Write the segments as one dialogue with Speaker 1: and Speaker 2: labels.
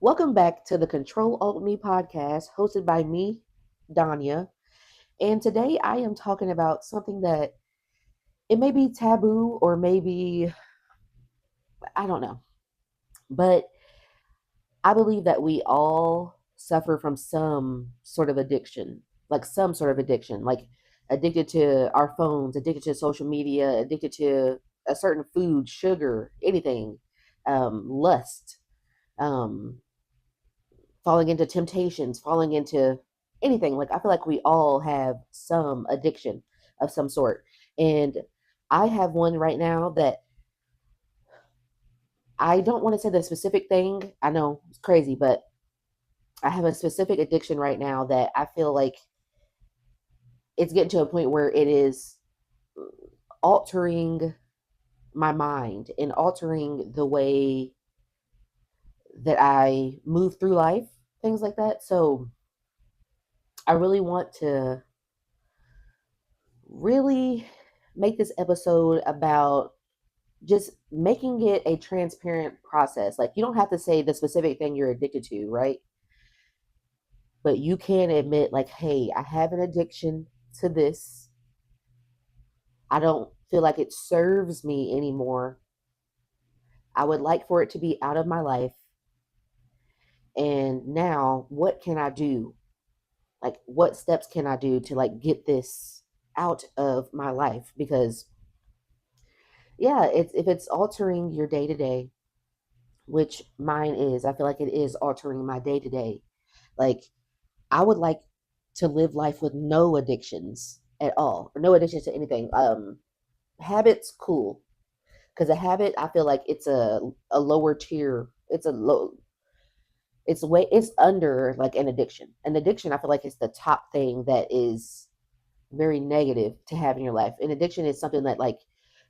Speaker 1: Welcome back to the CTRL+ALT+ME podcast hosted by me, Danya. And today I am talking about something that it may be taboo or maybe, I don't know, but I believe that we all suffer from some sort of addiction, like addicted to our phones, addicted to social media, addicted to a certain food, sugar, anything, lust. Um, Falling into temptations, falling into anything. Like I feel like we all have some addiction of some sort. And I have one right now that I don't want to say the specific thing. I know it's crazy, but I have a specific addiction right now that I feel like it's getting to a point where it is altering my mind and altering the way that I move through life, things like that. So I really want to really make this episode about just making it a transparent process. Like, you don't have to say the specific thing you're addicted to, right? But you can admit, like, hey, I have an addiction to this. I don't feel like it serves me anymore. I would like for it to be out of my life. And now, what can I do? Like, what steps can I do to like get this out of my life? Because yeah, it's if it's altering your day to day, which mine is. I feel like it is altering my day to day. Like, I would like to live life with no addictions at all, or no addictions to anything. Habits, cool, because a habit, I feel like it's a lower tier. It's a low. It's way. It's under like an addiction. An addiction, I feel like it's the top thing that is very negative to have in your life. An addiction is something that like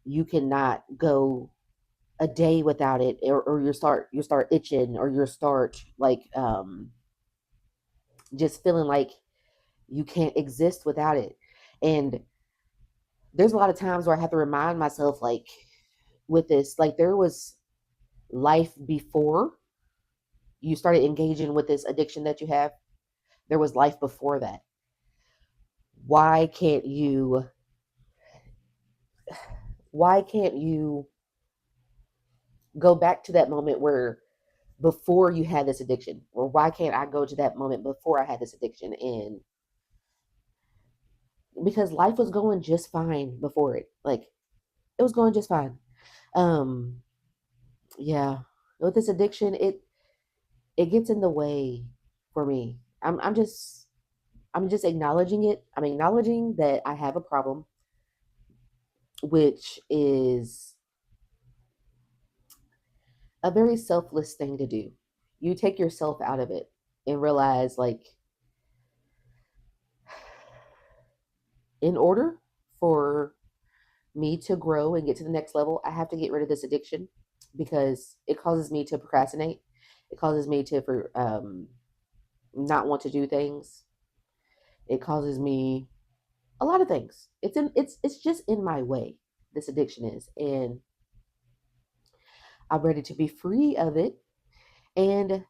Speaker 1: you cannot go a day without it, or you start itching, or you start like just feeling like you can't exist without it. And there's a lot of times where I have to remind myself, like, with this, like, there was life before you started engaging with this addiction that you have. There was life before that. Why can't you why can't you go back to that moment where before you had this addiction? Or why can't I go to that moment before I had this addiction? And because life was going just fine before it. Like, it was going just fine. Um, yeah. With this addiction, it gets in the way for me. I'm just acknowledging it. I'm acknowledging that I have a problem, which is a very selfless thing to do. You take yourself out of it and realize, like, in order for me to grow and get to the next level, I have to get rid of this addiction because it causes me to procrastinate. It causes me to not want to do things. It causes me a lot of things. It's just in my way. This addiction is, and I'm ready to be free of it. And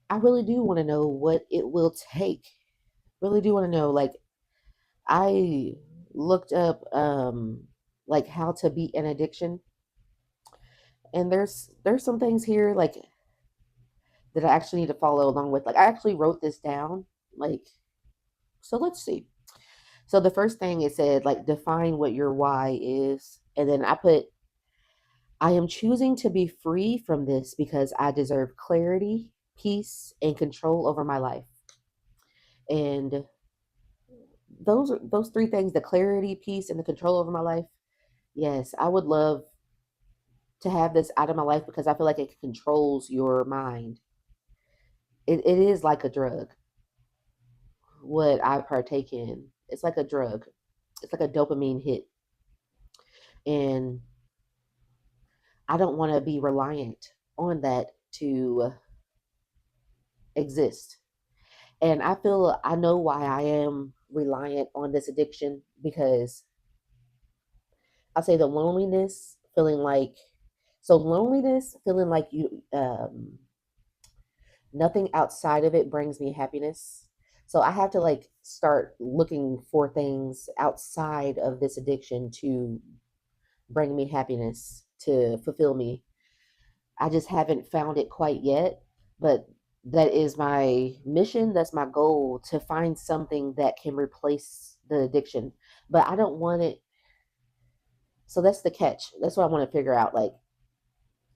Speaker 1: I really do want to know what it will take. Really do want to know. Like, I looked up like how to beat an addiction, and there's some things here like that I actually need to follow along with. Like, I actually wrote this down. Like, so let's see. So the first thing it said, like, define what your why is. And then I put, I am choosing to be free from this because I deserve clarity, peace, and control over my life. And those three things, the clarity, peace, and the control over my life. Yes, I would love to have this out of my life because I feel like it controls your mind. It is like a drug. What I partake in, it's like a drug. It's like a dopamine hit. And I don't want to be reliant on that to exist. And I know why I am reliant on this addiction because I'll say the loneliness, feeling like So loneliness, feeling like you nothing outside of it brings me happiness. So I have to like start looking for things outside of this addiction to bring me happiness, to fulfill me. I just haven't found it quite yet, but that is my mission. That's my goal, to find something that can replace the addiction. But I don't want it. So that's the catch. That's what I want to figure out. Like,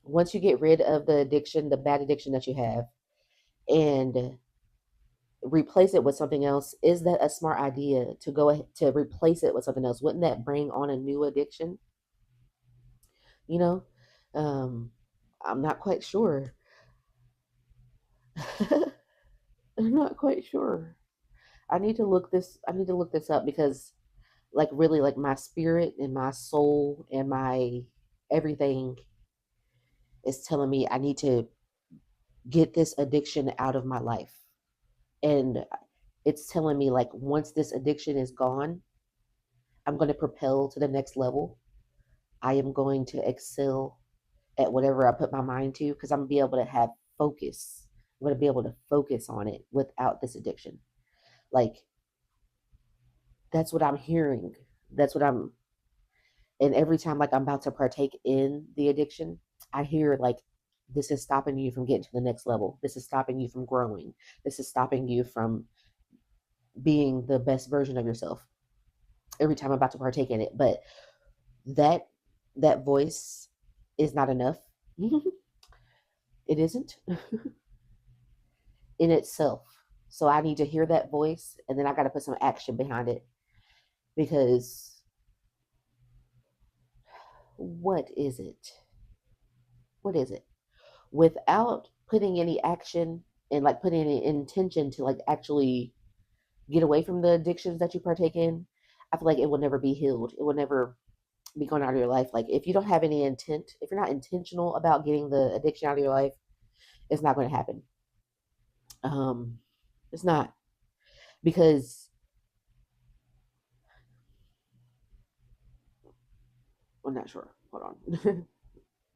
Speaker 1: once you get rid of the addiction, the bad addiction that you have, and replace it with something else, is that a smart idea to go ahead to replace it with something else? Wouldn't that bring on a new addiction? You know, um, I'm not quite sure. I'm not quite sure. I need to look this up because like really like my spirit and my soul and my everything is telling me I need to get this addiction out of my life. And it's telling me like once this addiction is gone, I'm going to propel to the next level. I am going to excel at whatever I put my mind to because I'm going to be able to have focus. I'm going to be able to focus on it without this addiction. Like, that's what I'm hearing. That's what I'm, and every time like I'm about to partake in the addiction, I hear like, this is stopping you from getting to the next level. This is stopping you from growing. This is stopping you from being the best version of yourself. Every time I'm about to partake in it, but that that voice is not enough. It isn't in itself. So I need to hear that voice, and then I got to put some action behind it, because what is it? What is it? Without putting any action and like putting any intention to like actually get away from the addictions that you partake in, I feel like it will never be healed. It will never be going out of your life. Like, if you don't have any intent, if you're not intentional about getting the addiction out of your life, it's not going to happen. Um, it's not, because I'm not sure. Hold on.